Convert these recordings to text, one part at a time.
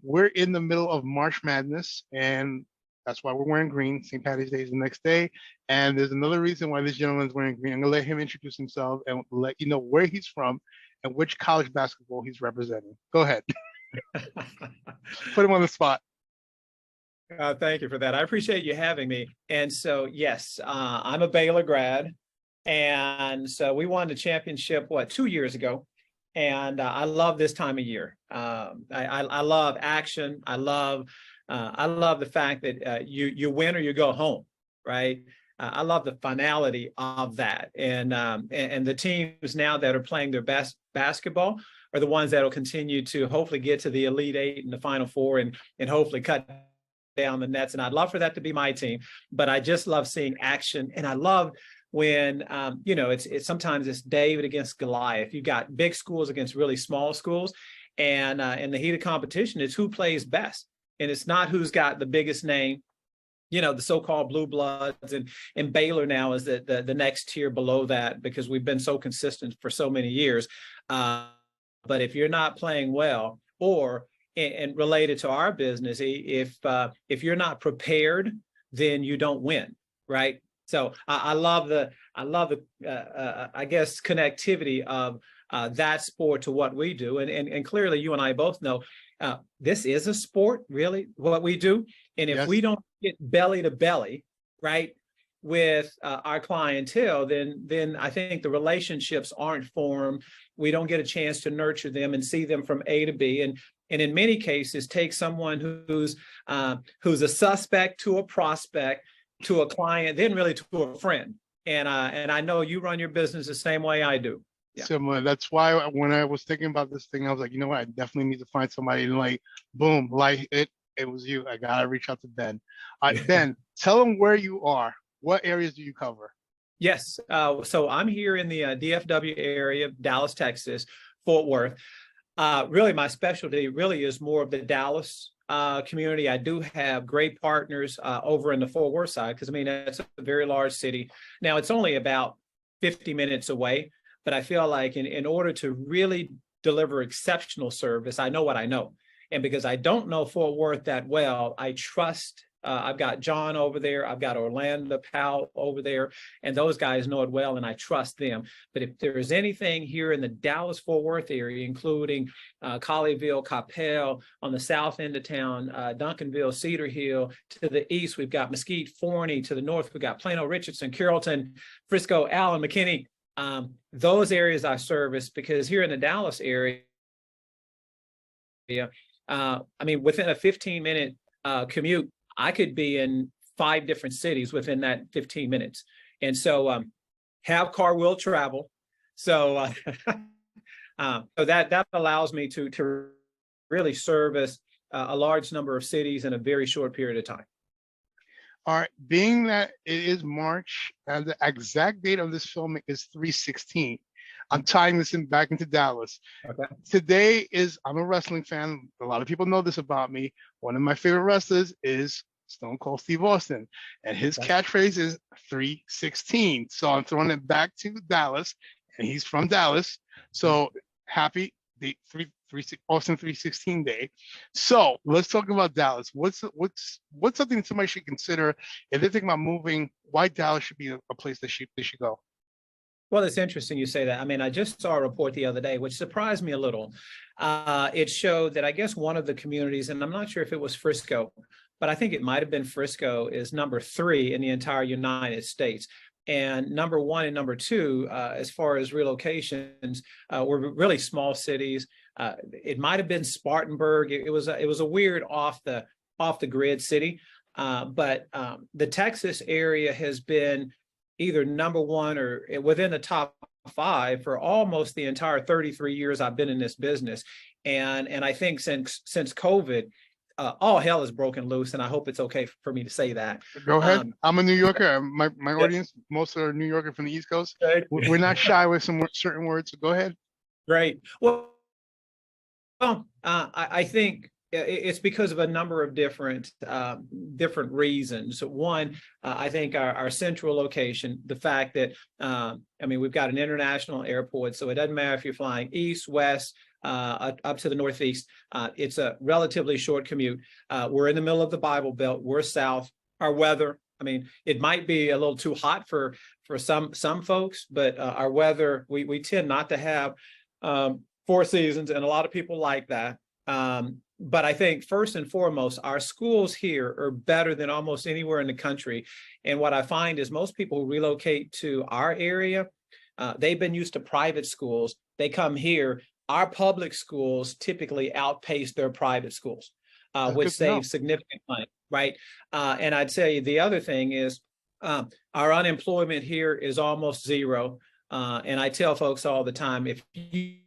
We're in the middle of March Madness, and that's why we're wearing green. St. Patty's Day is the next day. And there's another reason why this gentleman is wearing green. I'm going to let him introduce himself and let you know where he's from and which college basketball he's representing. Go ahead. Put him on the spot. Thank you for that. I appreciate you having me. And so, yes, I'm a Baylor grad. And so we won the championship, 2 years ago. And I love this time of year. I love action. I love the fact that you win or you go home, right? I love the finality of that. And the teams now that are playing their best basketball are the ones that will continue to hopefully get to the Elite Eight and the Final Four and hopefully cut down the nets. And I'd love for that to be my team. But I just love seeing action. And I love when, it's sometimes it's David against Goliath. You've got big schools against really small schools. And in the heat of competition, it's who plays best. And it's not who's got the biggest name, the so-called blue bloods. And Baylor now is the next tier below that because we've been so consistent for so many years. But if you're not playing well, or and related to our business, if you're not prepared, then you don't win, right? So I love the I guess connectivity of that sport to what we do, and clearly you and I both know this is a sport, really, what we do, and if we don't get belly to belly, right, with our clientele, then I think the relationships aren't formed. We don't get a chance to nurture them and see them from A to B, and in many cases take someone who's a suspect to a prospect to a client, then really to a friend. And I know you run your business the same way I do. Yeah. Similar. That's why when I was thinking about this thing, I was like, you know what? I definitely need to find somebody. And boom, it was you. I gotta reach out to Ben. Ben, tell them where you are. What areas do you cover? Yes. So I'm here in the DFW area, Dallas, Texas, Fort Worth. Really, my specialty really is more of the Dallas community. I do have great partners over in the Fort Worth side because, that's a very large city. Now, it's only about 50 minutes away, but I feel like in order to really deliver exceptional service, I know what I know. And because I don't know Fort Worth that well, I trust. I've got John over there. I've got Orlando Powell over there, and those guys know it well, and I trust them. But if there is anything here in the Dallas-Fort Worth area, including Colleyville, Coppell, on the south end of town, Duncanville, Cedar Hill, to the east, we've got Mesquite, Forney, to the north, we've got Plano, Richardson, Carrollton, Frisco, Allen, McKinney. Those areas I service because here in the Dallas area, within a 15-minute commute, I could be in 5 different cities within that 15 minutes. And so have car will travel. So, so that allows me to really service a large number of cities in a very short period of time. All right. Being that it is March and the exact date of this filming is 3/16, I'm tying this back into Dallas. Okay. Today I'm a wrestling fan. A lot of people know this about me. One of my favorite wrestlers is Stone Cold Steve Austin, and his catchphrase is 3/16. So I'm throwing it back to Dallas, and he's from Dallas. So happy the Austin 3/16 day. So let's talk about Dallas. What's something that somebody should consider if they're thinking about moving? Why Dallas should be a place they should go? Well, it's interesting you say that. I just saw a report the other day, which surprised me a little. It showed that I guess one of the communities, and I'm not sure if it was Frisco, but I think it might have been Frisco, is number 3 in the entire United States. And number 1 and number 2, as far as relocations, were really small cities. It might have been Spartanburg. It was a weird off the grid city. But the Texas area has been either number 1 or within the top 5 for almost the entire 33 years I've been in this business. And I think since COVID, all hell has broken loose, and I hope it's okay for me to say that. Go ahead. I'm a New Yorker. My audience, most are New Yorker from the East Coast. We're not shy with some certain words, so go ahead. Great. Well, I think it's because of a number of different reasons. One, I think our central location, the fact that we've got an international airport, so it doesn't matter if you're flying east, west, up to the Northeast. It's a relatively short commute. We're in the middle of the Bible Belt. We're south. Our weather, I mean, it might be a little too hot for some folks, but our weather, we tend not to have 4 seasons, and a lot of people like that. But I think first and foremost, our schools here are better than almost anywhere in the country. And what I find is most people who relocate to our area, they've been used to private schools. They come here. Our public schools typically outpace their private schools, which saves significant money, right? And I'd say the other thing is our unemployment here is almost zero. And I tell folks all the time, if you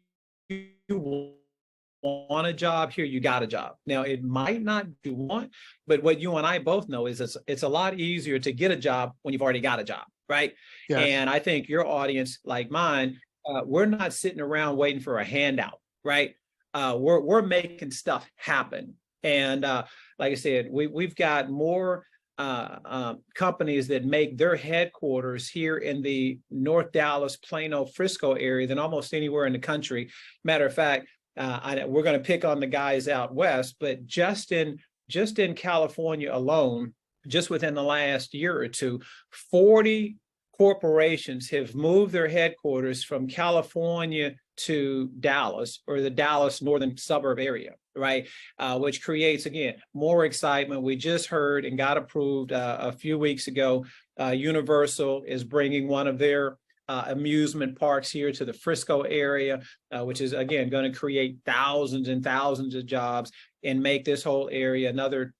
want a job here, you got a job. Now, it might not be one, but what you and I both know is it's a lot easier to get a job when you've already got a job, right? Yes. And I think your audience, like mine, we're not sitting around waiting for a handout, right? We're making stuff happen. And like I said, we've got more companies that make their headquarters here in the North Dallas, Plano, Frisco area than almost anywhere in the country. Matter of fact, we're going to pick on the guys out west, but just in California alone, just within the last year or two, 40 corporations have moved their headquarters from California to Dallas, or the Dallas northern suburb area, right? Which creates, again, more excitement. We just heard and got approved a few weeks ago. Universal is bringing one of their amusement parks here to the Frisco area, which is, again, going to create thousands and thousands of jobs and make this whole area another,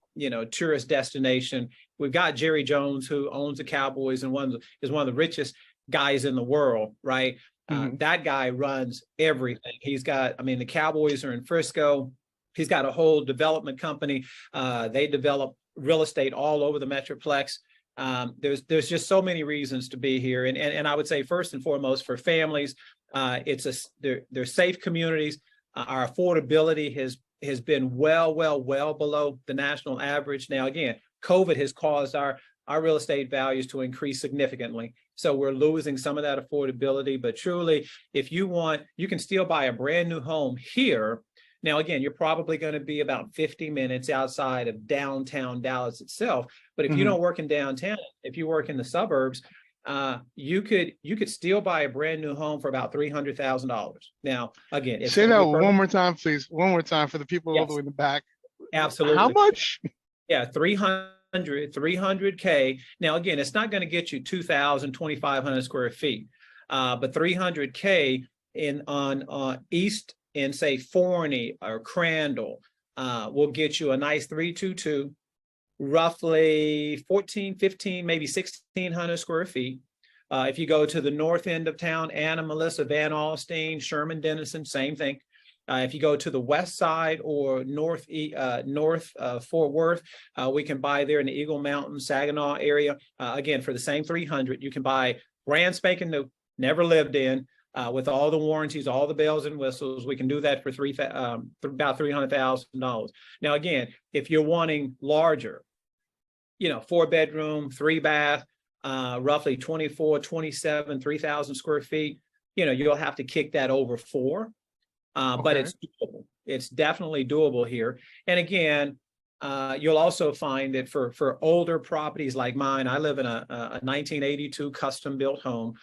tourist destination. We've got Jerry Jones, who owns the Cowboys and is one of the richest guys in the world, right? That guy runs everything. He's got, the Cowboys are in Frisco. He's got a whole development company. They develop real estate all over the Metroplex. There's just so many reasons to be here. And I would say first and foremost for families, they're safe communities. Our affordability has been well below the national average. Now, again, COVID has caused our real estate values to increase significantly. So we're losing some of that affordability, but truly, if you want, you can still buy a brand new home here. Now, again, you're probably going to be about 50 minutes outside of downtown Dallas itself. But if you don't work in downtown, if you work in the suburbs, you could still buy a brand new home for about $300,000. Now, again, say that one more time, please. One more time for the people all the way in the back. Absolutely. How much? Yeah, 300K. Now, again, it's not going to get you 2,000, 2,500 square feet, but 300K on East in, say, Forney or Crandall will get you a nice 322, roughly 14, 15, maybe 1,600 square feet. If you go to the north end of town, Anna, Melissa, Van Alstyne, Sherman, Denison, same thing. If you go to the west side or north Fort Worth, we can buy there in the Eagle Mountain, Saginaw area. Again, for the same 300, you can buy brand spanking new, never lived in, with all the warranties, all the bells and whistles. We can do that for about $300,000. Now, again, if you're wanting larger, 4-bedroom, 3-bath, roughly 24, 27, 3,000 square feet, you'll have to kick that over 4. But it's doable. It's definitely doable here. And again, you'll also find that for older properties like mine, I live in a 1982 custom built home.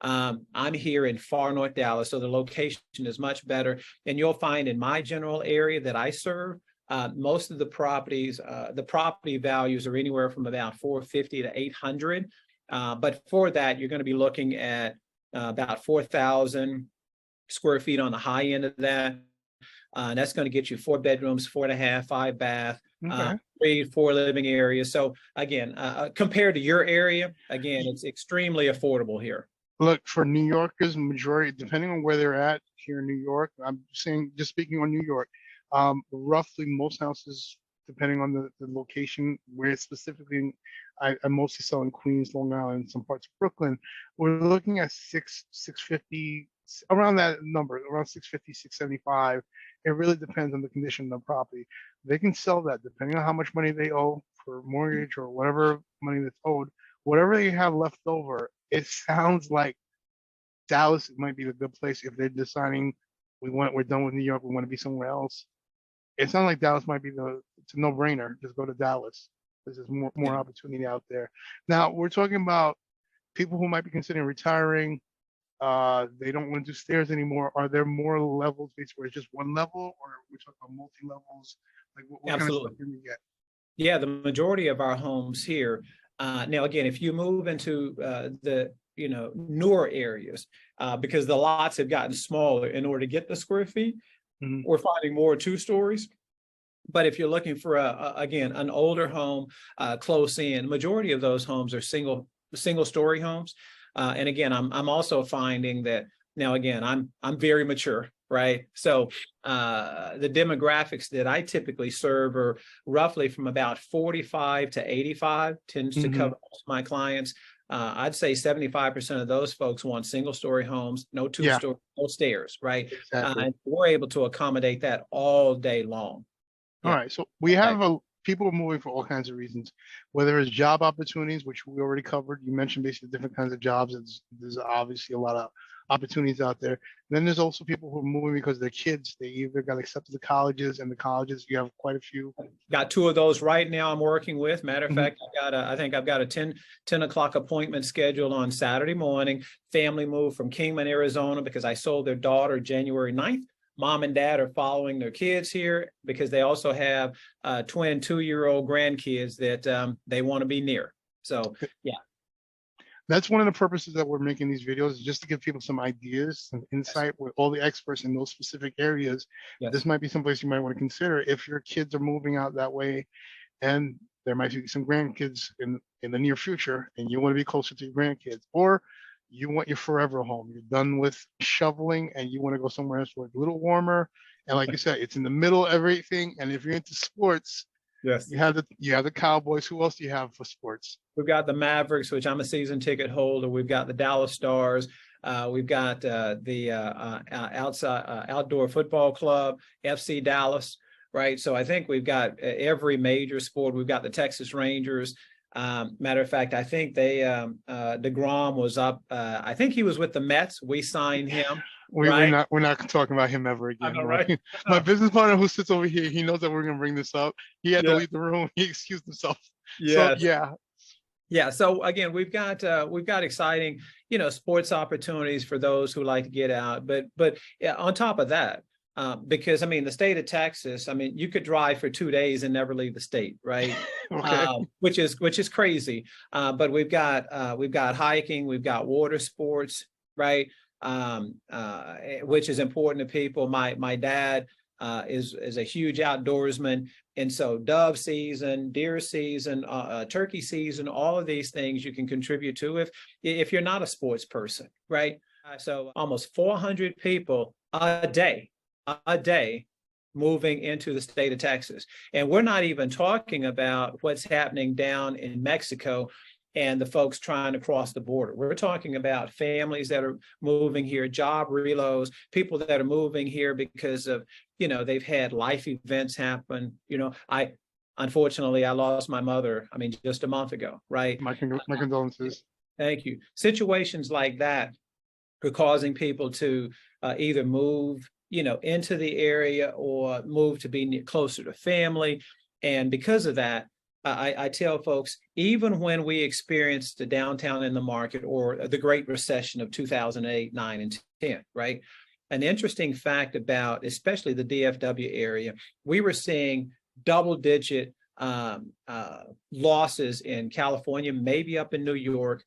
I'm here in far North Dallas, so the location is much better. And you'll find in my general area that I serve, most of the properties, the property values are anywhere from about 450 to 800. But for that, you're going to be looking at about 4,000 square feet on the high end of that. And that's going to get you 4 bedrooms, 4.5, 5-bath, 3-4 living areas. So again, compared to your area, again, it's extremely affordable here. Look, for New Yorkers, majority, depending on where they're at here in New York, I'm saying, just speaking on New York, roughly most houses, depending on the location, where it's specifically, I mostly sell in Queens, Long Island, some parts of Brooklyn. We're looking at 650, around that number, around 650, 675. It really depends on the condition of the property. They can sell that depending on how much money they owe for mortgage or whatever money that's owed. Whatever they have left over, it sounds like Dallas might be a good place if they're deciding we're done with New York. We want to be somewhere else. It sounds like Dallas might be it's a no-brainer. Just go to Dallas. There's more opportunity out there. Now we're talking about people who might be considering retiring. They don't want to do stairs anymore. Are there more levels based where it's just one level, or we're talking about multi-levels? Like what kind of stuff can you get? Yeah, the majority of our homes here. Now, again, if you move into the newer areas, because the lots have gotten smaller in order to get the square feet, we're finding more 2 stories. But if you're looking for again an older home close in, majority of those homes are single story homes. And again, I'm also finding that now, again, I'm very mature, right? So the demographics that I typically serve are roughly from about 45 to 85, tends to cover most of my clients. I'd say 75% of those folks want single story homes, no 2-story, no stairs, right? Exactly. And we're able to accommodate that all day long. All right. So we have people are moving for all kinds of reasons, whether it's job opportunities, which we already covered. You mentioned basically different kinds of jobs. There's obviously a lot of opportunities out there. And then there's also people who are moving because their kids, they either got accepted to colleges, and the colleges, you have quite a few. Got 2 of those right now I'm working with. Matter of fact, I think I've got a 10 o'clock appointment scheduled on Saturday morning. Family moved from Kingman, Arizona, because I sold their daughter January 9th. Mom and dad are following their kids here because they also have twin 2-year-old grandkids that they want to be near. So, yeah. That's one of the purposes that we're making these videos, is just to give people some ideas, some insight with all the experts in those specific areas. This might be someplace you might want to consider if your kids are moving out that way, and there might be some grandkids in the near future, and you want to be closer to your grandkids, or you want your forever home. You're done with shoveling and you want to go somewhere else where it's a little warmer. And like you said, it's in the middle of everything. And if you're into sports, you have the Cowboys. Who else do you have for sports? We've got the Mavericks, which I'm a season ticket holder. We've got the Dallas Stars. We've got the outdoor football club, FC Dallas, right? So I think we've got every major sport. We've got the Texas Rangers. Matter of fact, I think DeGrom was up. I think he was with the Mets. We signed him. We're not talking about him ever again. I know, right? My business partner who sits over here, he knows that we're gonna bring this up. He had to leave the room. He excused himself. Yeah. So, yeah. So again, we've got exciting, sports opportunities for those who like to get out. But yeah, on top of that, because the state of Texas, you could drive for 2 days and never leave the state, right? Which is crazy. But we've got hiking, we've got water sports, right? Which is important to people. My dad is a huge outdoorsman, and so dove season, deer season, turkey season, all of these things you can contribute to if you're not a sports person, right? So almost 400 people a day moving into the state of Texas. And we're not even talking about what's happening down in Mexico and the folks trying to cross the border. We're talking about families that are moving here, job reloads, people that are moving here because of, they've had life events happen. Unfortunately, I lost my mother, just a month ago, right? My condolences. Thank you. Situations like that are causing people to either move into the area or move to be closer to family. And because of that, I tell folks, even when we experienced the downtown in the market or the Great Recession of 2008, 9, and 10, right? An interesting fact about especially the DFW area, we were seeing double-digit losses in California, maybe up in New York,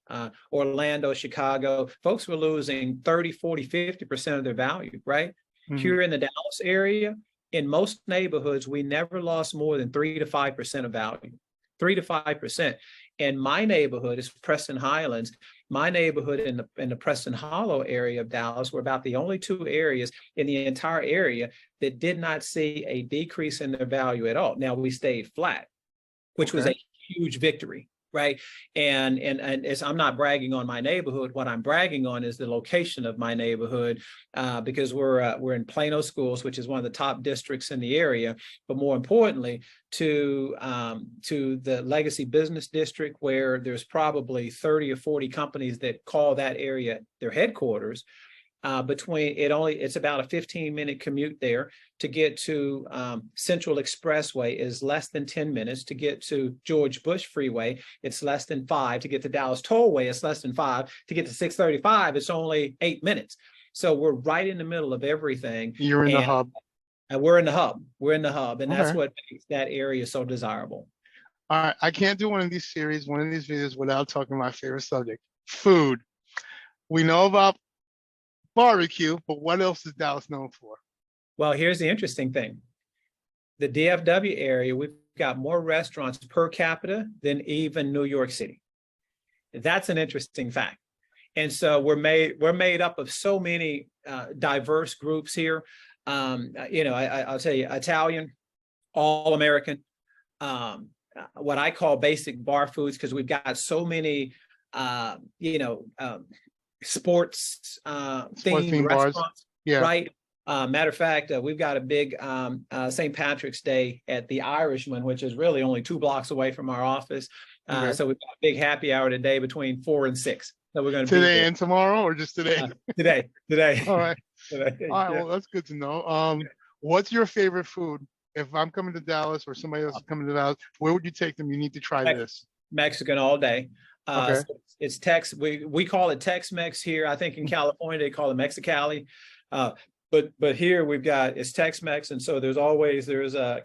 Orlando, Chicago. Folks were losing 30, 40, 50% of their value, right? Here in the Dallas area, in most neighborhoods, we never lost more than 3 to 5% of value, 3 to 5%. And my neighborhood is Preston Highlands. My neighborhood in the Preston Hollow area of Dallas were about the only 2 areas in the entire area that did not see a decrease in their value at all. Now we stayed flat, which was a huge victory. Right. And as I'm not bragging on my neighborhood, what I'm bragging on is the location of my neighborhood, because we're in Plano schools, which is one of the top districts in the area. But more importantly, to the Legacy Business District, where there's probably 30 or 40 companies that call that area their headquarters. it's about a 15-minute commute there. To get to Central Expressway is less than 10 minutes. To get to George Bush Freeway, it's less than 5. To get to Dallas Tollway, it's less than 5. To get to 635, it's only 8 minutes. So we're right in the middle of everything. You're in the hub. And we're in the hub. We're in the hub. And that's Okay. what makes that area so desirable. All right. I can't do one of these videos without talking my favorite subject, food. We know about barbecue, but what else is Dallas known for? Well, here's the interesting thing. The DFW area, we've got more restaurants per capita than even New York City. That's an interesting fact. And so we're made up of so many diverse groups here. I'll tell you, Italian, all American, what I call basic bar foods, because we've got so many, sports themed restaurants, yeah. Right? Matter of fact, we've got a big St. Patrick's Day at the Irishman, which is really only 2 blocks away from our office. Okay. So we've got a big happy hour today between 4 and 6. So we're going to today and tomorrow, or just today? Today. All right. Today. All right. Well, that's good to know. What's your favorite food? If I'm coming to Dallas or somebody else is coming to Dallas, where would you take them? You need to try this. Mexican all day. Okay. So it's Tex. We call it Tex-Mex here. I think in California they call it Mexicali. But here it's Tex-Mex, and so there's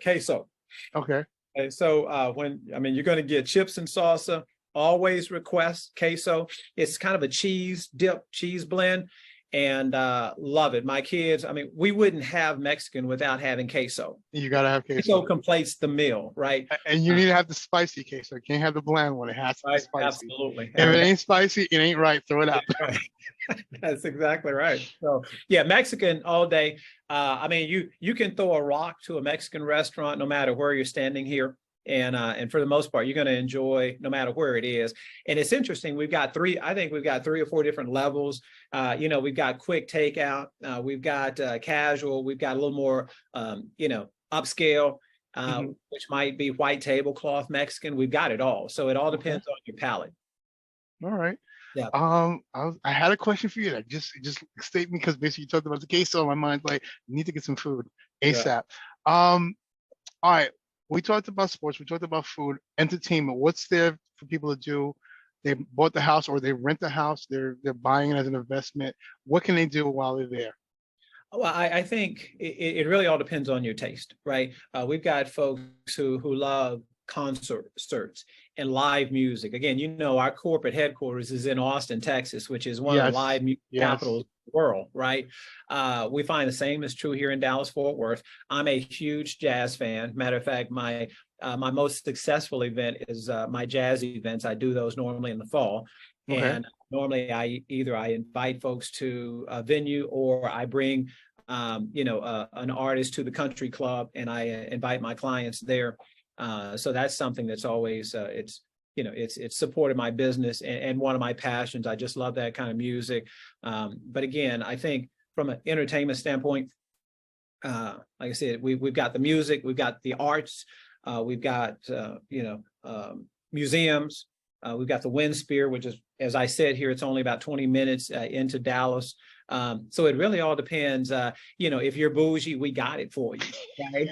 queso. Okay. And so you're going to get chips and salsa. Always request queso. It's kind of a cheese blend, and love it. My kids, we wouldn't have Mexican without having queso. You got to have queso. Queso completes the meal, right? And you need to have the spicy queso. You can't have the bland one. It has to be spicy. Absolutely. If it ain't spicy, it ain't right. Throw it out. Right. That's exactly right. So yeah, Mexican all day. You can throw a rock to a Mexican restaurant no matter where you're standing here. And for the most part, you're going to enjoy no matter where it is. And it's interesting. We've got 3 or 4 different levels. We've got quick takeout. We've got casual. We've got a little more, upscale, which might be white tablecloth Mexican. We've got it all. So it all depends on your palate. All right. Yeah. I had a question for you that just state me, because basically you talked about the queso. My mind's like, you need to get some food ASAP. All right. We talked about sports. We talked about food, entertainment. What's there for people to do? They bought the house or they rent the house. They're buying it as an investment. What can they do while they're there? Well, I think it really all depends on your taste, right? We've got folks who love concerts and live music. Again, our corporate headquarters is in Austin, Texas, which is one of the live music capitals of the world, right? We find the same is true here in Dallas-Fort Worth. I'm a huge jazz fan. Matter of fact, my most successful event is my jazz events. I do those normally in the fall. Okay. And normally I invite folks to a venue, or I bring an artist to the country club, and I invite my clients there. So that's something that's always it's supported my business and one of my passions. I just love that kind of music. But again, I think from an entertainment standpoint, like I said, we've got the music, we've got the arts, we've got museums, we've got the Wind Spear, which is, as I said here, it's only about 20 minutes into Dallas. So it really all depends. If you're bougie, we got it for you. Right?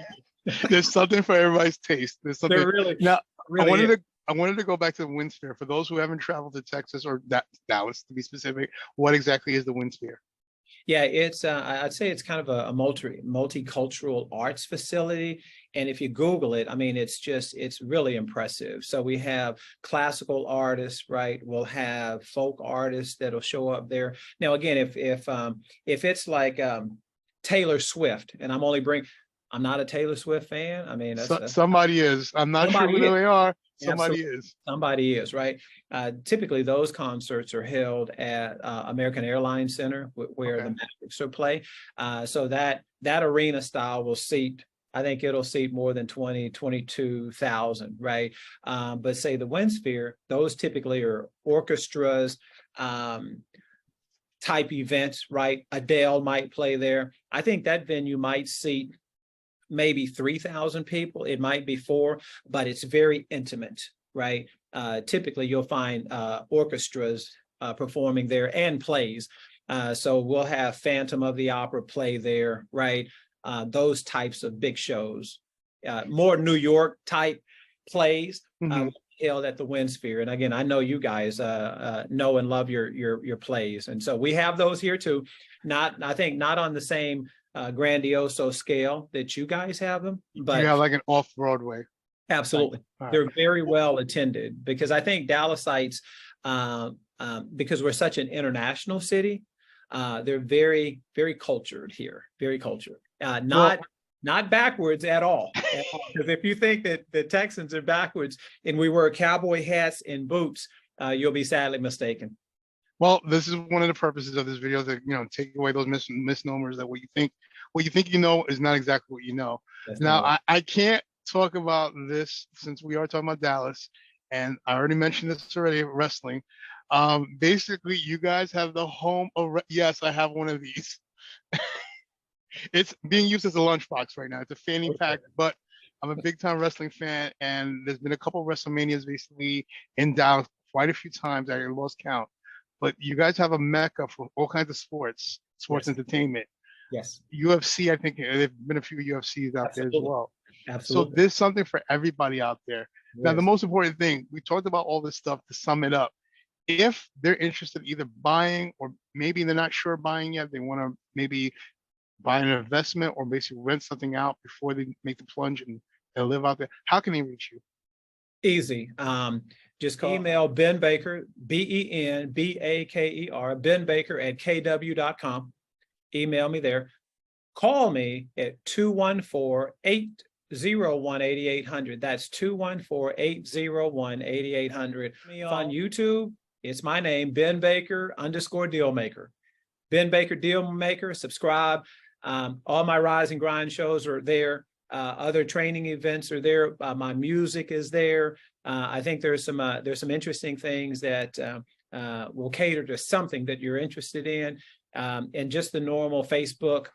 There's something for everybody's taste. There's something. Now, really I wanted to go back to the Wind Spear. For those who haven't traveled to Texas or Dallas, to be specific, what exactly is the Wind Spear? Yeah, it's I'd say it's kind of a multicultural arts facility. And if you Google it, it's really impressive. So we have classical artists, right? We'll have folk artists that'll show up there. Now, again, if it's like Taylor Swift, and I'm not a Taylor Swift fan. Somebody is. I'm not sure who they are. Somebody is. Somebody is, right? Typically, those concerts are held at American Airlines Center, where the Mavericks are play. So that arena style will seat, I think it'll seat more than 22,000, right? But say the Wind Spear, those typically are orchestras, type events, right? Adele might play there. I think that venue might seat maybe 3,000 people. It might be 4, but it's very intimate, right? Typically, you'll find orchestras performing there and plays. So we'll have Phantom of the Opera play there, right? Those types of big shows, more New York type plays. Held at the WinSphere. And again, I know you guys know and love your plays. And so we have those here too. I think not on the same grandioso scale that you guys have them, but you have like an off-Broadway. Absolutely. Right. They're very well attended because I think Dallasites, because we're such an international city, they're very, very cultured here, very cultured. Not backwards at all. Because if you think that the Texans are backwards and we wear cowboy hats and boots, you'll be sadly mistaken. Well, this is one of the purposes of this video, to take away those misnomers, that what you think you know is not exactly what you know. That's now, I can't talk about this since we are talking about Dallas, and I already mentioned this already, wrestling. Basically, you guys have the home of, yes, I have one of these. It's being used as a lunchbox right now. It's a fanny pack, but I'm a big time wrestling fan, and there's been a couple of WrestleManias recently in Dallas, quite a few times. I lost count, but you guys have a mecca for all kinds of sports yes. entertainment. Yes. UFC, I think there've been a few UFCs out Absolutely. there as well. Absolutely. So there's something for everybody out there. Yes. Now, the most important thing, we talked about all this stuff to sum it up. If they're interested either buying or maybe they're not sure buying yet, they want to maybe buy an investment or basically rent something out before they make the plunge and live out there, how can they reach you? Easy. Just email Ben Baker, BenBaker, Ben Baker at KW.com. Email me there. Call me at 214-801-8800. That's 214-801-8800. Me on YouTube, it's my name, Ben Baker _Dealmaker. Ben Baker Dealmaker, subscribe. All my Rise and Grind shows are there. Other training events are there. My music is there. I think there's some interesting things that will cater to something that you're interested in. And just the normal Facebook.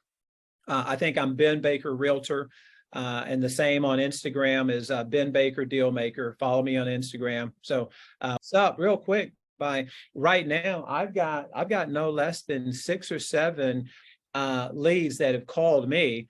I think I'm Ben Baker Realtor, and the same on Instagram is Ben Baker Dealmaker. Follow me on Instagram. So what's up real quick? By right now, I've got no less than 6 or 7 leads that have called me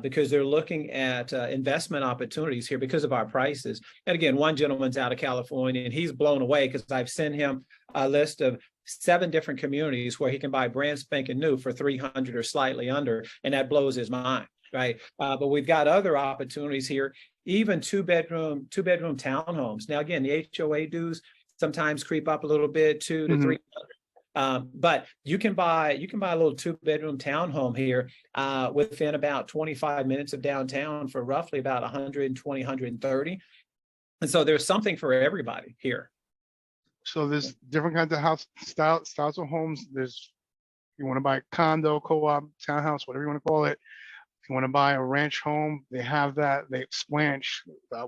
because they're looking at investment opportunities here because of our prices. And again, one gentleman's out of California and he's blown away because I've sent him a list of 7 different communities where he can buy brand spanking new for $300 or slightly under, and that blows his mind, right? But we've got other opportunities here, even two bedroom townhomes. Now, again, the HOA dues sometimes creep up a little bit, 200 to 300. But you can buy a little 2-bedroom townhome here within about 25 minutes of downtown for roughly about 120, 130. And so there's something for everybody here. So there's different kinds of styles of homes. There's, you want to buy a condo, co-op, townhouse, whatever you want to call it. If you want to buy a ranch home, they have that. They splanch,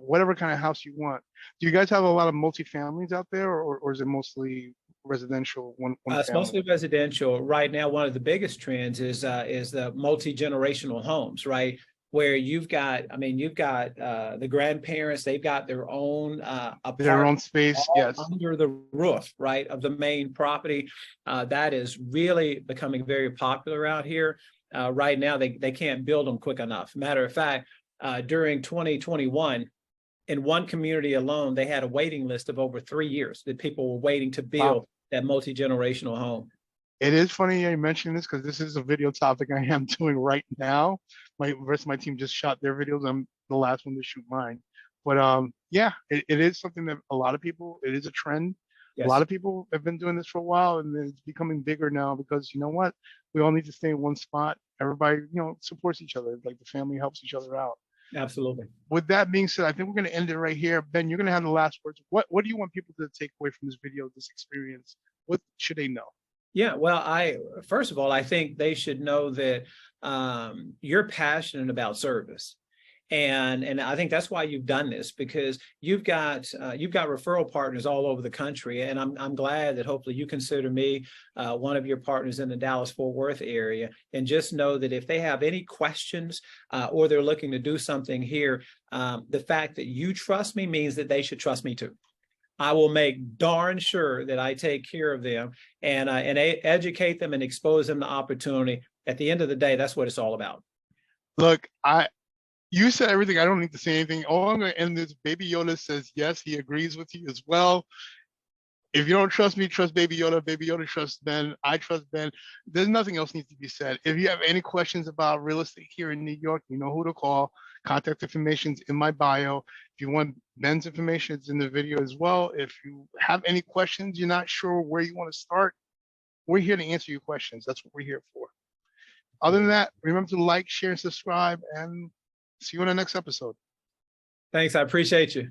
whatever kind of house you want. Do you guys have a lot of multifamilies out there, or is it mostly residential? It's mostly residential right now. One of the biggest trends is the multi-generational homes, right? Where you've got the grandparents, they've got their own space, yes, under the roof, right, of the main property. That is really becoming very popular out here. Right now, they can't build them quick enough. Matter of fact, during 2021, in one community alone, they had a waiting list of over 3 years that people were waiting to build that multi-generational home. It is funny you mentioned this because this is a video topic I am doing right now. The rest of my team just shot their videos. I'm the last one to shoot mine. But yeah, it is something that a lot of people, it is a trend. Yes. A lot of people have been doing this for a while, and it's becoming bigger now because you know what? We all need to stay in one spot. Everybody, supports each other. Like the family helps each other out. Absolutely. With that being said, I think we're going to end it right here. Ben, you're going to have the last words. What do you want people to take away from this video, this experience? What should they know? Yeah, well, first of all, I think they should know that you're passionate about service. And I think that's why you've done this, because you've got referral partners all over the country, and I'm glad that hopefully you consider me one of your partners in the Dallas-Fort Worth area. And just know that if they have any questions or they're looking to do something here, the fact that you trust me means that they should trust me too. I will make darn sure that I take care of them and educate them and expose them to opportunity. At the end of the day, that's what it's all about. Look, you said everything. I don't need to say anything. All I'm going to end this. Baby Yoda says yes, he agrees with you as well. If you don't trust me, trust Baby Yoda. Baby Yoda trusts Ben. I trust Ben. There's nothing else needs to be said. If you have any questions about real estate here in New York, you know who to call. Contact information's in my bio. If you want Ben's information, it's in the video as well. If you have any questions, you're not sure where you want to start, we're here to answer your questions. That's what we're here for. Other than that, remember to like, share, and subscribe, and see you on the next episode. Thanks. I appreciate you.